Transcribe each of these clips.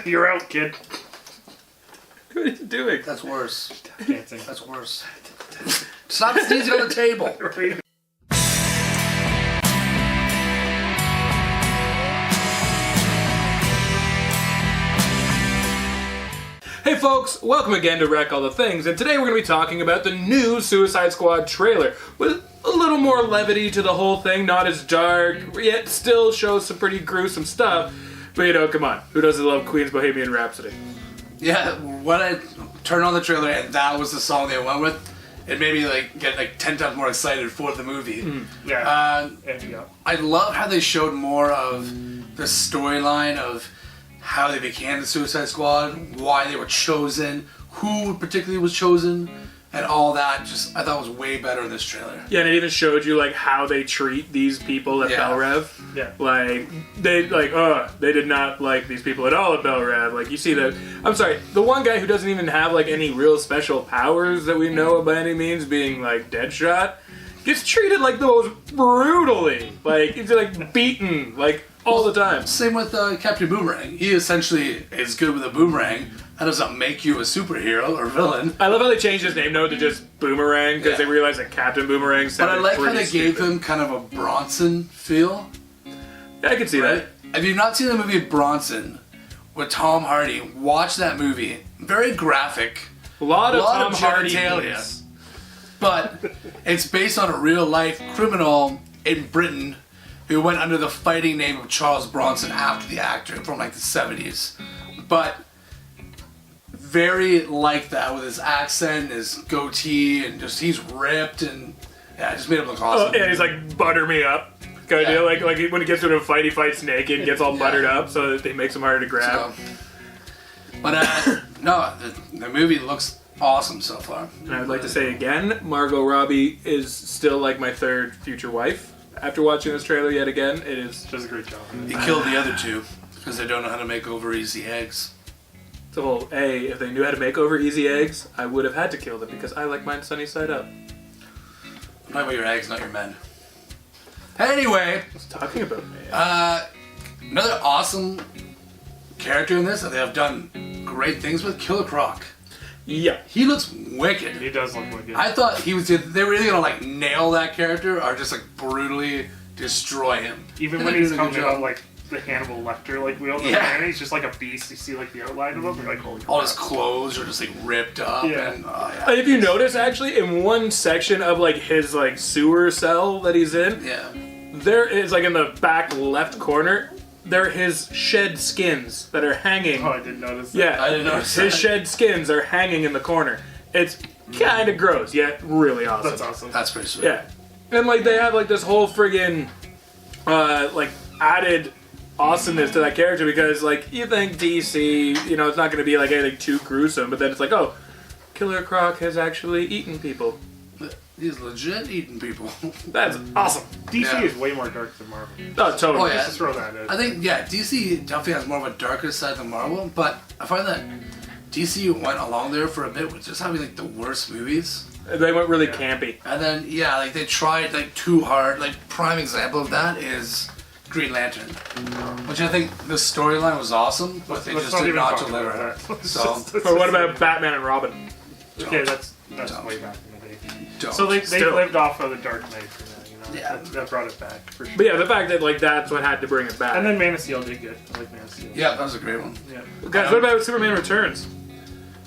You're out, kid. What are you doing? That's worse. Dancing. That's worse. Stop sneezing on the table. Right. Hey folks, welcome again to Rekt All the Things, and today we're going to be talking about the new Suicide Squad trailer, with a little more levity to the whole thing, not as dark, yet still shows some pretty gruesome stuff, but you know, come on, who doesn't love Queen's Bohemian Rhapsody? Yeah, when I turned on the trailer and that was the song they went with, it made me get 10 times more excited for the movie. Yeah. I love how they showed more of the storyline of how they became the Suicide Squad, why they were chosen, who particularly was chosen, and all that. I thought was way better in this trailer. Yeah, and it even showed you how they treat these people at Bell Rev. Yeah. They did not like these people at all at Bell Rev. You see that. I'm sorry, the one guy who doesn't even have any real special powers that we know of by any means, being Deadshot, gets treated the most brutally. He's beaten all the time. Same with Captain Boomerang. He essentially is good with a boomerang. That doesn't make you a superhero or villain. I love how they changed his name now to just Boomerang because they realized that Captain Boomerang sounded But I like how they stupid. gave him kind of a Bronson feel. Yeah, I can see that. If you've not seen the movie Bronson with Tom Hardy, watch that movie. Very graphic. A lot of Tom Hardy genitalia. movies. But it's based on a real life criminal in Britain who went under the fighting name of Charles Bronson after the actor from the 70s. But very like that with his accent, his goatee, and he's ripped and it just made him look awesome. Oh, yeah, he's butter me up kind of deal. When he gets into a fight, he fights naked and gets all buttered up so that it makes him harder to grab. No, the movie looks awesome so far. And I would like to say again, Margot Robbie is still my third future wife. After watching this trailer yet again, it is... Does a great job. He killed the other two because they don't know how to make over easy eggs. It's a whole, if they knew how to make over easy eggs, I would have had to kill them because I like mine sunny side up. I'm talking about your eggs, not your men. Anyway, What's talking about me? another awesome character in this that they have done great things with, Killer Croc. Yeah. He looks wicked. He does look wicked. I thought they were either gonna nail that character or just brutally destroy him. Even And when they he's did a good coming out job. the Hannibal Lecter wheel, Yeah. he's just like a beast. You see the outline of him, you're holy crap. All his clothes are just ripped up. Yeah. And If you notice, actually, in one section of his sewer cell that he's in, yeah. there is in the back left corner, there are his shed skins that are hanging. Oh, I didn't notice that. Yeah, I didn't notice his that. shed skins are hanging in the corner. It's kind of gross, yet really awesome. That's awesome. That's pretty sweet. Yeah, and they have this whole friggin' added awesomeness to that character because you think DC, it's not going to be anything too gruesome, but then it's oh, Killer Croc has actually eaten people. He's legit eating people. That's awesome. DC is way more dark than Marvel. Oh, totally. Oh, yeah. Just throw that in. I think, DC definitely has more of a darker side than Marvel, but I find that DC went along there for a bit with just having the worst movies. They went really campy. And then, they tried too hard. Prime example of that is Green Lantern, which I think the storyline was awesome, but they just did not deliver it. So, But what about Batman and Robin? Okay, that's Don't. way back in the day. don't. So they Still. lived off of the Dark Knight for that, Yeah. That brought it back for sure. But yeah, the fact that that's what had to bring it back. And then Man of Steel did good. I like Man of Steel. Yeah, that was a great one. Yeah. Guys, what about Superman Returns?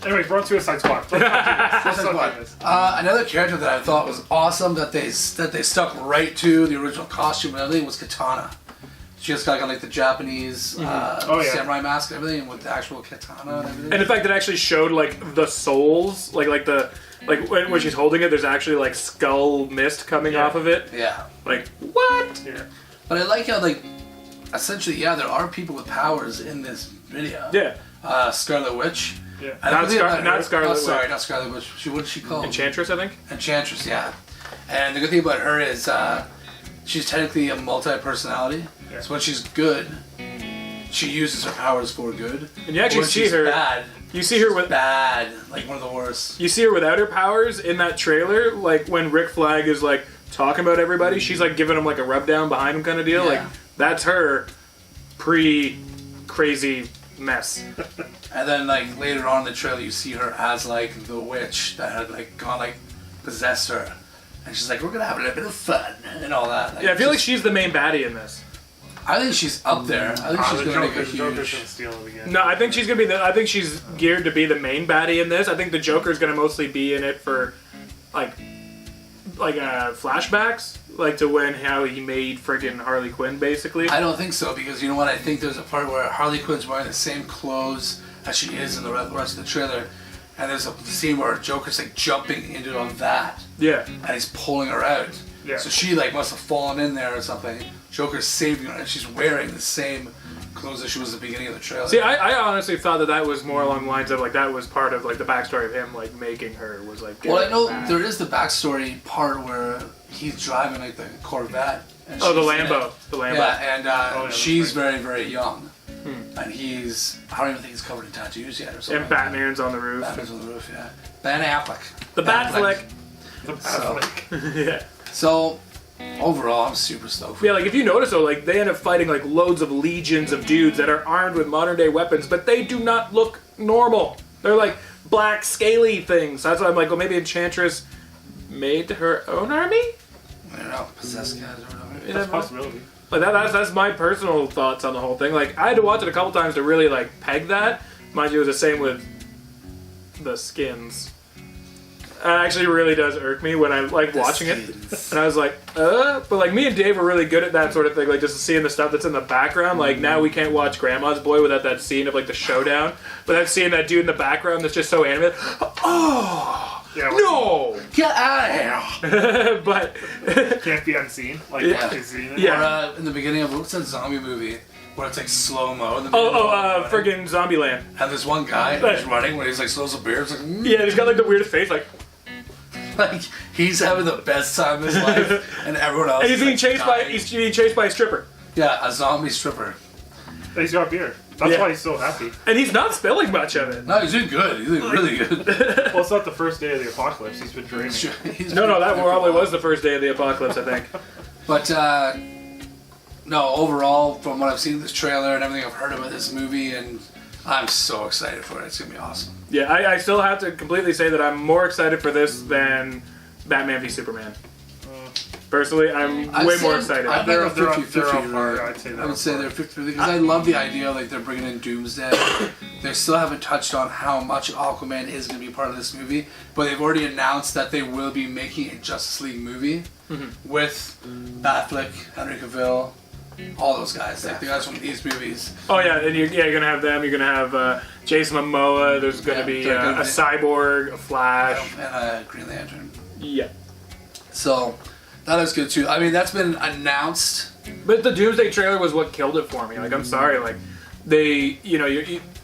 Anyways, we're on Suicide Squad. Let's not do this. Another character that I thought was awesome that they stuck right to the original costume and everything was Katana. She just got the Japanese samurai mask and everything with the actual katana and everything. And the fact that it actually showed the souls, when she's holding it, there's actually skull mist coming off of it. Yeah. What? Yeah. But I like how essentially there are people with powers in this video. Yeah. Scarlet Witch. Yeah. Not Scarlet Witch. Sorry, not Scarlet Witch. What is she called? Enchantress, I think. Enchantress, yeah. And the good thing about her is she's technically a multi-personality. Yeah. So when she's good, she uses her powers for good. And you actually When see she's her. bad. You see her with. Bad, one of the worst. You see her without her powers in that trailer, when Rick Flag is talking about everybody. She's giving him a rub down behind him kind of deal. Yeah. That's her pre crazy mess. And then like later on in the trailer, you see her as like the witch that had like gone like possessed her, and she's like, "We're gonna have a little bit of fun and all that." Like, Yeah, I feel like she's the main baddie in this. I think she's up there. I think she's gonna make a Joker's huge. gonna steal it again. No, I think she's gonna be I think she's geared to be the main baddie in this. I think the Joker's gonna mostly be in it for, like flashbacks, like to how he made friggin' Harley Quinn, basically. I don't think so, because you know what? I think there's a part where Harley Quinn's wearing the same clothes as she is in the rest of the trailer, and there's a scene where Joker's like jumping into that, Yeah. and he's pulling her out. Yeah. So she like must have fallen in there or something. Joker's saving her, and she's wearing the same clothes as she was at the beginning of the trailer. See, I honestly thought that was more along the lines of like that was part of like the backstory of him like making her was like. Well, I know back. there is the backstory part where he's driving like the Corvette. And Oh, the she's in Lambo. it. The Lambo. Yeah, and that's she's right. very, very young. And he's, I don't even think he's covered in tattoos yet or something. And Batman's on the roof. Batman's on the roof, yeah. Ben Affleck. The Batfleck. The So- Batfleck. Yeah. So, overall, I'm super stoked. Yeah, like if you notice though, like they end up fighting like loads of legions of dudes that are armed with modern day weapons, but they do not look normal. They're like black scaly things. That's why I'm like, well, maybe Enchantress made her own army. I don't know, possessed guys or whatever. You That's a know? possibility. Like that's my personal thoughts on the whole thing. Like I had to watch it a couple times to really like peg that. Mind you, it was the same with the skins. It actually really does irk me when I like watching it, and I was like, but like me and Dave were really good at that sort of thing, like just seeing the stuff that's in the background. Like now we can't watch Grandma's Boy without that scene of like the showdown, without seeing that dude in the background that's just so animated. Oh Yeah, no! Get out of here! But can't be unseen. Like Yeah. watching scene. Yeah. Or in the beginning of, what's that zombie movie? Where it's like slow-mo. friggin' Zombieland. And there's one guy who's running when he's like slows a beer. It's like, Yeah, he's got like the weirdest face, like, like he's having the best time of his life, and everyone else. and he's is, being like, chased by dying. he's being chased by a stripper, Yeah, a zombie stripper. He's got beer. That's Yeah. why he's so happy. and he's not spilling much of it. No, he's doing good. He's doing really good. Well, it's not the first day of the apocalypse. He's been dreaming. He's No, that been- probably was the first day of the apocalypse, I think. But no, overall, from what I've seen in this trailer and everything I've heard about this movie, and I'm so excited for it. It's gonna be awesome. Yeah, I still have to completely say that I'm more excited for this than Batman v Superman. Personally, I'm way more excited. I'm They're- like a they're on- 50-50. they're on par. right? I'd say they're I would on say par. they're 50 because I love the idea like they're bringing in Doomsday. They still haven't touched on how much Aquaman is going to be part of this movie, but they've already announced that they will be making a Justice League movie with Batfleck, Henry Cavill, all those guys, like the guys from these movies. Oh yeah, and you're gonna have them. You're gonna have Jason Momoa. There's gonna Yeah, be they're gonna a be- Cyborg, a Flash. And Green Lantern. Yeah, So that is good too. I mean, that's been announced. but the Doomsday trailer was what killed it for me. Like I'm sorry, like they,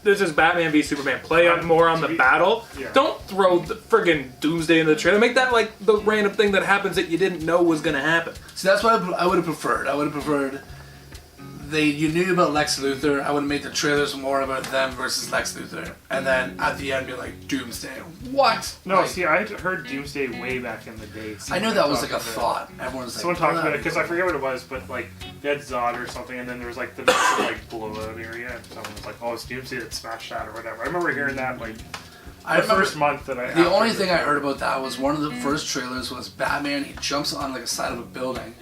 this is Batman v Superman. Play on more on the battle. Yeah. Don't throw the friggin' Doomsday in the trailer. Make that like the random thing that happens that you didn't know was gonna happen. So that's what I would have preferred. I would have preferred you knew about Lex Luthor. I would have made the trailers more about them versus Lex Luthor, and then at the end be like Doomsday. What? No, Like, see, I had heard Doomsday way back in the day. I knew that was like a thought. Everyone's like, Someone talked about it "Oh, because I forget what it was, but like they had Zod or something, and then there was like the massive like blowout area, and someone was like, "Oh, it's Doomsday that smashed that or whatever." I remember hearing that like I the remember first month that I. the only thing I heard about that was one of the first trailers was Batman. He jumps on like a side of a building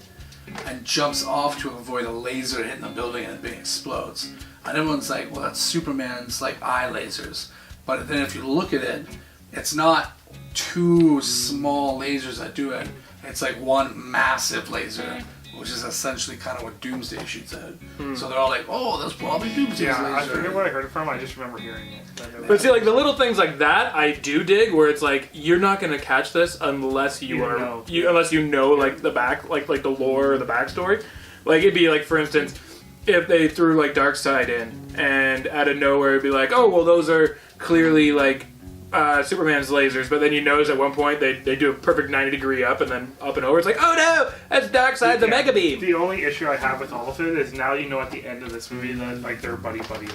and jumps off to avoid a laser hitting the building and it being explodes. And everyone's like, well, that's Superman's like eye lasers. But then if you look at it, it's not two small lasers that do it. It's like one massive laser, which is essentially kind of what Doomsday shoots at. So they're all like, oh, that's probably Doomsday's Yeah, I laser. forget where I heard it from. I just remember hearing it. But see, like the little things like that, I do dig. Where it's like you're not gonna catch this unless you are, unless you know like the back, like the lore or the backstory. Like it'd be like, for instance, if they threw like Darkseid in, and out of nowhere it'd be like, oh well, those are clearly like Superman's lasers. But then you notice at one point they do a perfect 90-degree up and then up and over. It's like, oh no, that's Darkseid's a mega beam. The only issue I have with all of it is now you know at the end of this movie that like they're buddy already.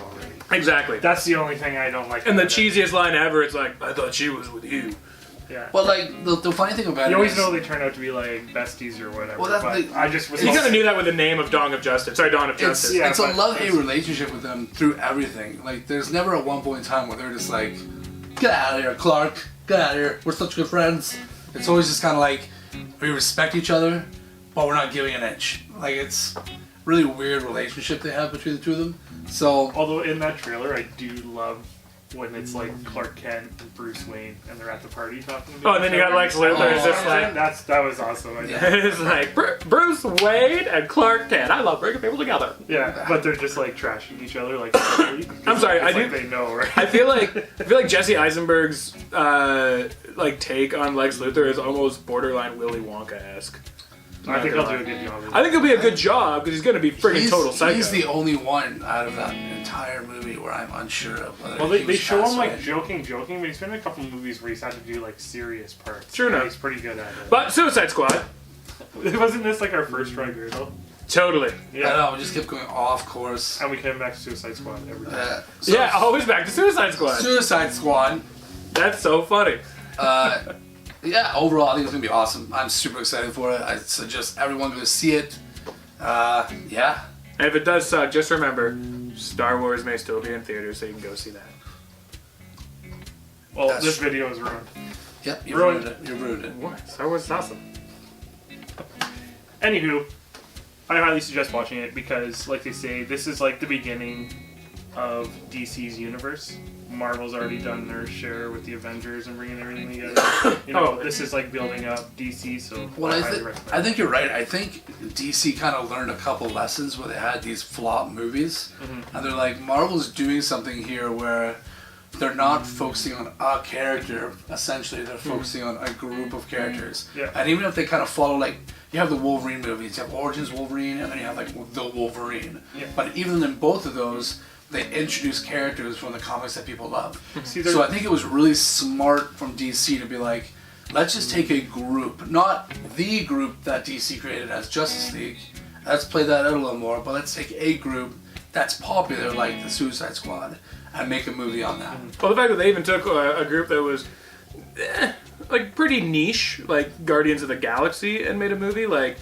Exactly. That's the only thing I don't like. And the about it. cheesiest line ever, it's like, I thought she was with you. Yeah. Well, like the funny thing about You it always is, know they turn out to be like besties or whatever. Well, that's but the- I just was. You kind of knew that with the name of Dawn of Justice. Sorry, Dawn of Justice. yeah, it's a but love-hate it's- relationship with them through everything. Like, there's never at one point in time where they're just like, get out of here, Clark. Get out of here. We're such good friends. It's always just kind of like, we respect each other, but we're not giving an inch. Like, it's a really weird relationship they have between the two of them. So, Although in that trailer, I do love when it's like Clark Kent and Bruce Wayne, and they're at the party talking. Oh, and then you got Lex Luthor. It's just like that was awesome. I Yeah. it's like Bruce Wayne and Clark Kent. I love bringing people together. Yeah, but they're just like trashing each other. Like, I'm sorry, it's I like do- They know, right? I feel like Jesse Eisenberg's like take on Lex Luthor is almost borderline Willy Wonka-esque. I think I'll do a good job. I think it'll be a good job because he's going to be friggin' total psycho. he's the only one out of that entire movie where I'm unsure of whether Well, he they was show cast him like right. joking, but he's been in a couple of movies where he's had to do like serious parts. True and enough. He's pretty good at it. But Suicide Squad, Wasn't this like our first try, Girdle? totally. I Yeah. know, we just kept going off course. And we came back to Suicide Squad every time. So Yeah, always back to Suicide Squad. Suicide Squad. That's so funny. Yeah, overall, I think it's gonna be awesome. I'm super excited for it. I suggest everyone go see it. Yeah. And if it does suck, just remember, Star Wars may still be in theaters, so you can go see that. Well, That's this true. video is ruined. Yep, you Ruined. ruined it. You ruined it. What? Star Wars is awesome. Anywho, I highly suggest watching it because, like they say, this is like the beginning of DC's universe. Marvel's already done their share with the Avengers and bringing everything together. You know, Oh. this is like building up DC, so Well, I highly recommend I think you're right. I think DC kind of learned a couple lessons where they had these flop movies, and they're like, Marvel's doing something here where they're not focusing on a character. Essentially, they're focusing on a group of characters. Yeah. And even if they kind of follow, like, you have the Wolverine movies, you have Origins Wolverine, and then you have like the Wolverine. Yeah. But even in both of those, they introduce characters from the comics that people love. See, So I think it was really smart from DC to be like, let's just take a group, not the group that DC created as Justice League. Let's play that out a little more, but let's take a group that's popular, like the Suicide Squad, and make a movie on that. Well, the fact that they even took a group that was like pretty niche, like Guardians of the Galaxy, and made a movie, like,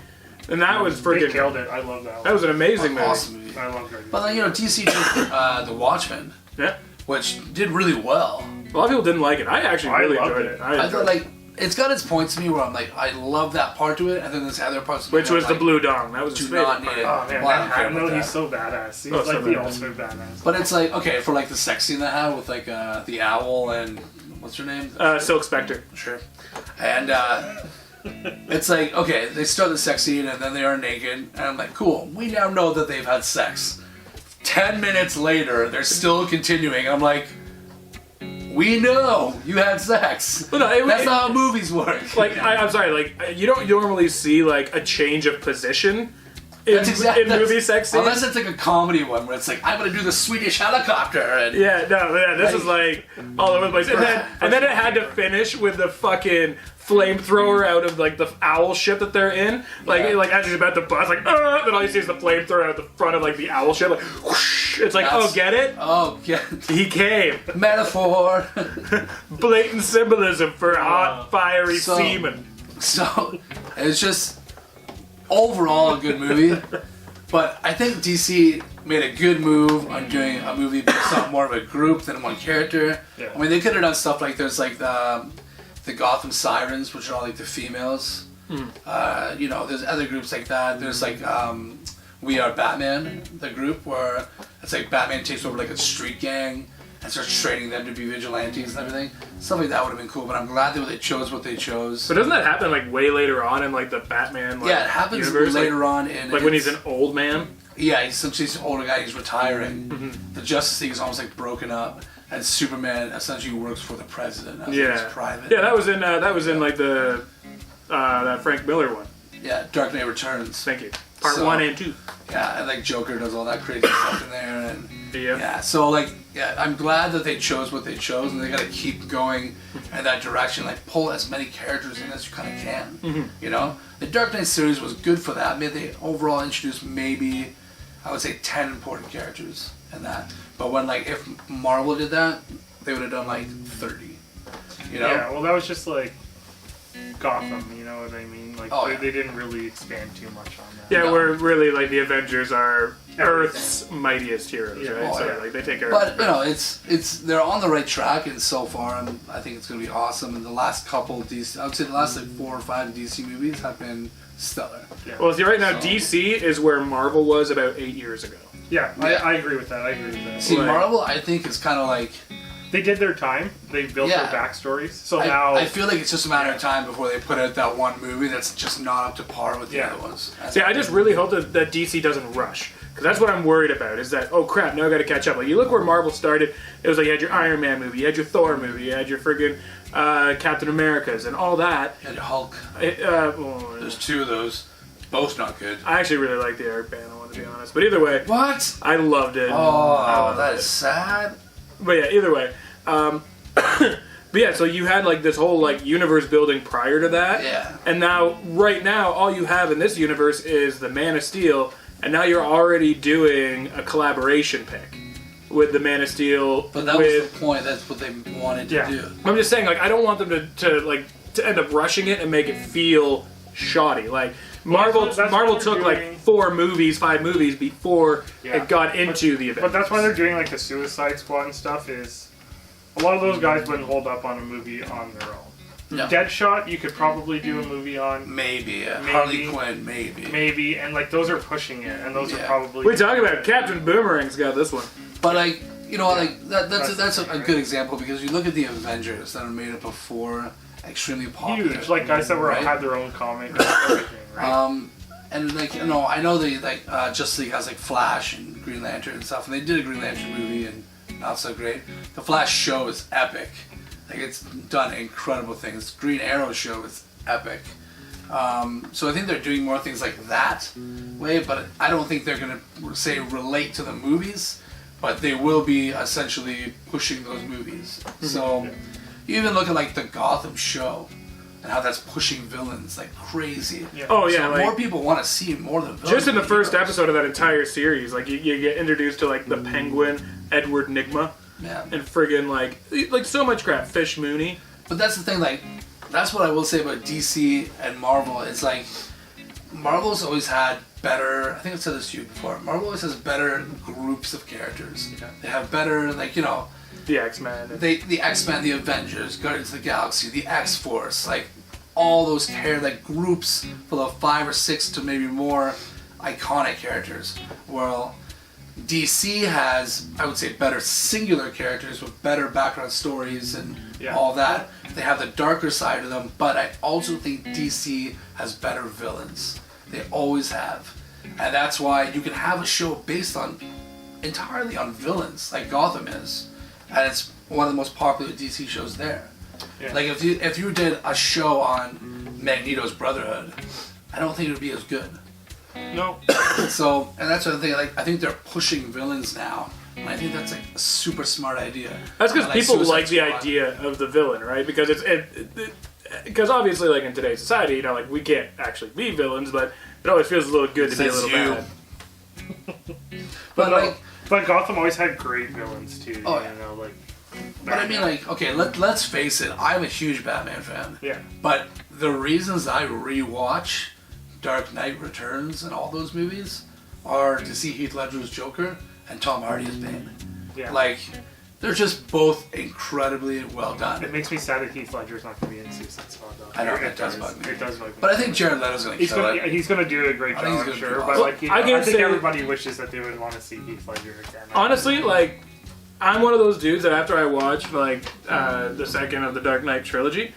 and that was they freaking. killed it. I love that. That was an amazing movie. Awesome movie. I love Guardians. But then, you know, DC did The Watchmen, Yeah. which did really well. A lot of people didn't like it. I actually I really loved enjoyed it. it. I thought, like, it's got its points to me where I'm like, I love that part to it, and then there's other parts to me Which where was I'm the like, Blue Dong. That was his do favorite not part. need it. Oh man, Well, I don't care Manhattan about though, he's that. so badass. He's Oh, so like the badass. ultimate badass. But it's like, okay, for like the sex scene they have with like the owl and, what's her name? Silk Spectre. Sure. And it's like, okay, they start the sex scene and then they are naked, and I'm like, cool, we now know that they've had sex. 10 minutes later, they're still continuing. I'm like, we know you had sex. Well, no, That's not how movies work. Like, I'm sorry, like, you don't normally see, like, a change of position in, That's exactly in movie sex scenes. Unless it's like a comedy one where it's like, I'm gonna do the Swedish helicopter, and Yeah, no, yeah, this is like all over the place. And then it had to finish with the fucking flamethrower out of like the owl ship that they're in. Like, Yeah. like as he's about to bust, like, then all you see is the flamethrower out the front of like the owl ship. Like, whoosh. It's like, That's- oh, get it? oh, yeah, He came. metaphor. Blatant symbolism for hot, fiery So- semen. So it's just overall a good movie, but I think DC made a good move on doing a movie based on more of a group than one character. Yeah. I mean, they could have done stuff like there's like the Gotham Sirens, which are all like the females. You know, there's other groups like that. There's like We Are Batman, the group where it's like Batman takes over like a street gang and starts training them to be vigilantes and everything. Stuff like that would have been cool, but I'm glad that they chose what they chose. But doesn't that happen like way later on in like the Batman like, Yeah, it happens universe? later on in Like when he's an old man? Yeah, he's an older guy, he's retiring. The Justice League is almost like broken up, and Superman essentially works for the president as Yeah. his private. Yeah, that was in like the that Frank Miller one. Yeah, Dark Knight Returns. Thank you. Part So- 1 and 2. Yeah, and like Joker does all that crazy stuff in there, and Yeah. yeah, so like, yeah, I'm glad that they chose what they chose, and they gotta keep going in that direction, like pull as many characters in as you kind of can, you know? The Dark Knight series was good for that. I mean, they overall introduced maybe, I would say 10 important characters in that, but when like, if Marvel did that, they would have done like 30. you know? Yeah, well, that was just like Gotham, you know what I mean? Like, Oh, they didn't really expand too much on that. Yeah, No. where really like the Avengers are Earth's mightiest heroes, Yeah. right? Oh, So yeah. like they take care But of you know, it's they're on the right track, and so far, I think it's gonna be awesome. And the last couple DC, I would say the last like 4 or 5 DC movies have been stellar. Well, see, right now So- DC is where Marvel was about 8 years ago. Yeah, Yeah. I agree with that. I agree with that. See, Right. Marvel, I think is kind of like They did their time. They built Yeah. their backstories. So now, I feel like it's just a matter of time before they put out that one movie that's just not up to par with the Yeah. other ones. See, I just really hope that DC doesn't rush. Because that's what I'm worried about, is that, oh crap, now I gotta catch up. Like, you look where Marvel started, it was like you had your Iron Man movie, you had your Thor movie, you had your friggin' Captain Americas, and all that. And Hulk, Well, there's 2 of those, both not good. I actually really like the Eric Bana one, to be honest. But either way, What? I loved it. I Oh, loved that it. is sad. But yeah, either way. But yeah, so you had like this whole like universe building prior to that. Yeah. And now, right now, all you have in this universe is the Man of Steel, and now you're already doing a collaboration pick with the Man of Steel. But that with, was the point. That's what they wanted to Yeah. do. I'm just saying, like, I don't want them to end up rushing it and make it feel shoddy. Like Marvel, that's what Marvel they're took doing. like 4 movies, 5 movies before Yeah. it got into the event. but that's why they're doing like the Suicide Squad and stuff. Is a lot of those guys wouldn't hold up on a movie on their own. Yeah. Deadshot, you could probably do a movie on, Maybe. Maybe. Harley Quinn, maybe. maybe, and like those are pushing it, and those are Yeah. probably. we talking about Captain Boomerang's got this one. But like, you know, like that's That's a the thing, good right? example because you look at the Avengers that are made up of 4 extremely popular. Huge, like guys that were Right. had their own comic, and everything, right? And like, you know, I know they like Justice League has like Flash and Green Lantern and stuff, and they did a Green Lantern movie and not so great. The Flash show is epic. Like it's done incredible things. Green Arrow show is epic. So I think they're doing more things like that way, but I don't think they're gonna say relate to the movies, but they will be essentially pushing those movies. So you even look at like the Gotham show and how that's pushing villains like crazy. Yeah. Oh yeah, So like, more people want to see more of the villains. just in the than first heroes. episode of that entire series, like you get introduced to like the Penguin, Edward Nygma, Yeah. and friggin' like so much crap. Fish Mooney. But that's the thing, like, that's what I will say about DC and Marvel. It's like, Marvel's always had better, I think I've said this to you before, Marvel always has better groups of characters. Yeah. They have better, like, you know, The X-Men. the X-Men, the Avengers, Guardians of the Galaxy, the X-Force, like, all those like groups full of 5 or 6 to maybe more iconic characters. Well, DC has, I would say, better singular characters with better background stories and Yeah. all that. They have the darker side of them, but I also think DC has better villains. They always have. And that's why you can have a show based on entirely on villains, like Gotham is. And it's one of the most popular DC shows there. Yeah. Like if you did a show on Magneto's Brotherhood, I don't think it would be as good. No. So, and that's what I think. Like, I think they're pushing villains now, and I think that's like a super smart idea. That's because Like people Suicide like the Squad. idea of the villain, right? Because because obviously, like in today's society, you know, like we can't actually be villains, but it always feels a little good to be a Says little you. bad. But like, But Gotham always had great villains too. Oh, you yeah. know, like. but I mean, like, okay, let's face it. I'm a huge Batman fan, Yeah. but the reasons I rewatch Dark Knight Returns and all those movies are to see Heath Ledger's Joker and Tom Hardy as Bane. Yeah. Like, they're just both incredibly well done. It makes me sad that Heath Ledger's not going to be in Suicide Squad though. I know, It that does bug me. It does bug me. But I think Jared Leto's gonna He's kill gonna, it. he's gonna do a great I job, think I'm he's gonna sure. do But awesome. like, you know, I I, can think say- everybody wishes that they would want to see Heath Ledger again. Honestly, like I'm one of those dudes that after I watch like the second of the Dark Knight trilogy,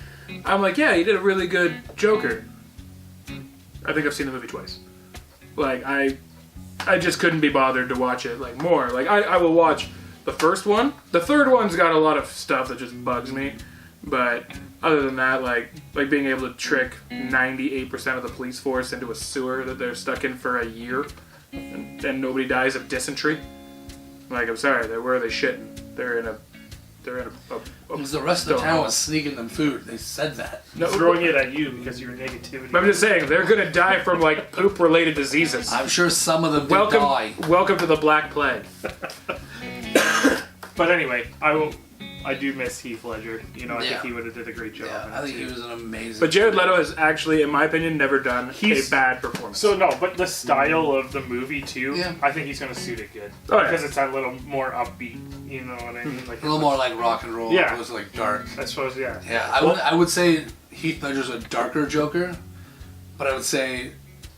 I'm like, yeah, he did a really good Joker. I think I've seen the movie twice. Like I just couldn't be bothered to watch it like more. Like I will watch the first one. The third one's got a lot of stuff that just bugs me, but other than that, like being able to trick 98% of the police force into a sewer that they're stuck in for a year, and nobody dies of dysentery. Like, I'm sorry, where are they shitting? They're in a Because the rest of the Don't town know. was sneaking them food. They said that. no. Throwing it at you because of your negativity. I'm just saying they're gonna die from like poop-related diseases. I'm sure some of them did die. Welcome to the Black Plague. But anyway, I will. I do miss Heath Ledger. You know, I think he would have did a great job. Yeah, I think he was an amazing. But Jared Leto has actually, in my opinion, never done a bad performance. So no, but the style of the movie too, Yeah. I think he's gonna suit it good. Oh, yeah. Because it's a little more upbeat. You know what I mean? Like a little more like rock and roll. Yeah. It was like dark. I suppose, yeah. Yeah, I would say Heath Ledger's a darker Joker, but I would say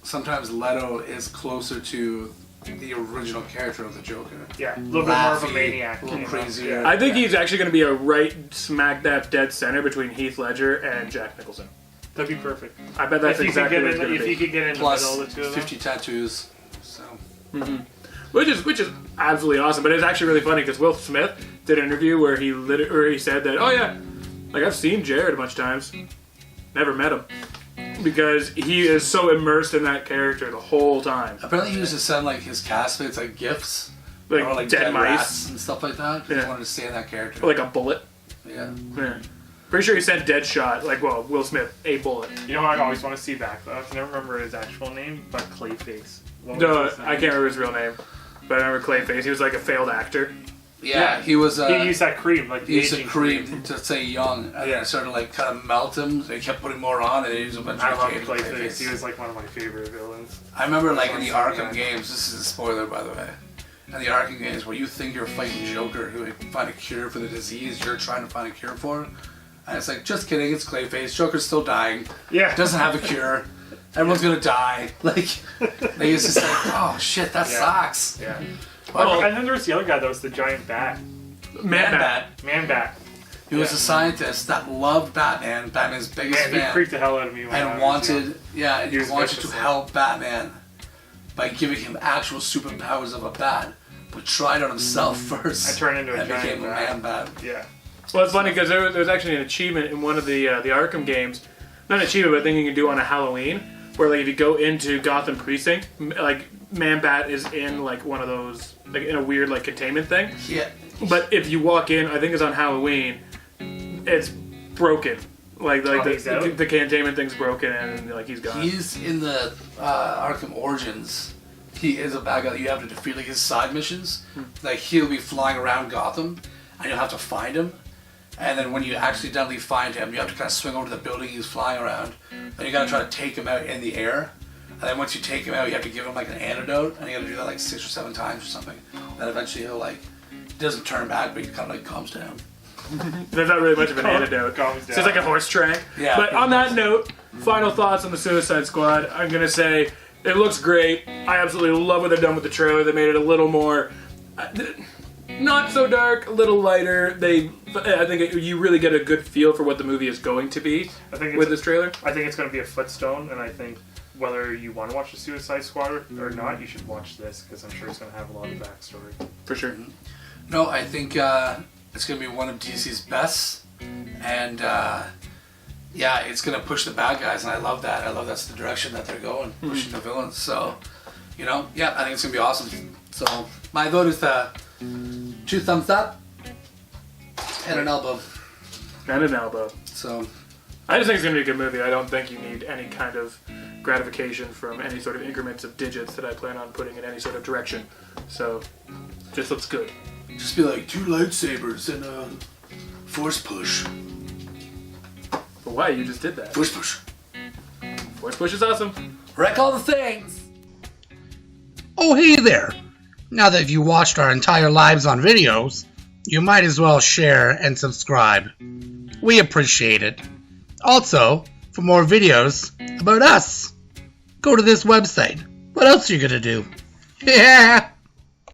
sometimes Leto is closer to the original character of the Joker. Yeah, a little bit more of a maniac. A little you know? crazier. Yeah. I think he's actually going to be a right smack dab dead center between Heath Ledger and Jack Nicholson. That'd be perfect. I bet that's exactly what it's going to If be. you could get in Plus the middle of the two of them. 50 tattoos. So Which is absolutely awesome. But it's actually really funny because Will Smith did an interview where he said that, oh yeah, like I've seen Jared a bunch of times, never met him. Because he is so immersed in that character the whole time. apparently he used to send like his castmates like gifts. Like, or like dead mice. rats and stuff like that. He Yeah. wanted to stay in that character. Or like a bullet. Yeah. Yeah. Pretty sure he sent Deadshot, like, well, Will Smith, a bullet. You know what I always want to see back, though? I can never remember his actual name, but Clayface. What was No, his name? I can't remember his real name. But I remember Clayface. He was like a failed actor. Yeah, he was. He used that cream, like the he used to aging cream to stay young, and then it started like kind of melt him. They kept putting more on, and he was eventually I love became Clayface. He was like one of my favorite villains. I remember like in the Awesome, Arkham yeah. games. This is a spoiler, by the way. In the Arkham games, where you think you're fighting Joker, who would find a cure for the disease you're trying to find a cure for, and it's like, just kidding, it's Clayface. Joker's still dying. Yeah. Doesn't have a cure. Everyone's gonna die. Like, they used to say, "Oh shit, that Yeah. sucks." Yeah. Well, And then there was the other guy that was the giant bat. Man-Bat. Man-Bat. He was Yeah. a scientist that loved Batman, Batman's biggest Man, he fan. freaked the hell out of me when I And was wanted, young. yeah, he was wanted to vicious. help Batman by giving him actual superpowers of a bat, but tried on himself first. I turned into a and giant became a bat. man bat. Yeah. Well, it's funny because there was actually an achievement in one of the Arkham games. Not an achievement, but a thing you can do on a Halloween, where like if you go into Gotham Precinct, like Man-Bat is in like one of those, like in a weird like containment thing. Yeah, But if you walk in, I think it's on Halloween, it's broken. Like he's out? the containment thing's broken and like he's gone. he's in the Arkham Origins. He is a bad guy that you have to defeat, like his side missions. Like he'll be flying around Gotham, and you'll have to find him. And then when you accidentally find him, you have to kind of swing over to the building he's flying around. Then you gotta try to take him out in the air. And then once you take him out, you have to give him like an antidote, and you gotta do that like 6 or 7 times or something. Then eventually he'll like, he doesn't turn back, but he kind of like calms down. There's not really much of an antidote. Calms It's just down. like a horse track. Yeah. But on that note, final thoughts on the Suicide Squad. I'm gonna say it looks great. I absolutely love what they've done with the trailer. They made it a little more, not so dark, a little lighter. I think you really get a good feel for what the movie is going to be I think with this trailer. I think it's going to be a footstone, and I think whether you want to watch the Suicide Squad or not, you should watch this because I'm sure it's going to have a lot of backstory. For sure. No, I think it's gonna be one of DC's best, and yeah, it's gonna push the bad guys, and I love that. I love that's the direction that they're going, pushing the villains. So, you know, yeah, I think it's gonna be awesome. So my vote is 2 thumbs up and an elbow. And an elbow. So I just think it's going to be a good movie. I don't think you need any kind of gratification from any sort of increments of digits that I plan on putting in any sort of direction. So, just looks good. just be like 2 lightsabers and a force push. But why? You just did that. Force push. Force push is awesome. Wreck all the things. Oh, hey there! Now that you've watched our entire lives on videos, you might as well share and subscribe. We appreciate it. Also, for more videos about us, go to this website. What else are you gonna do? Yeah!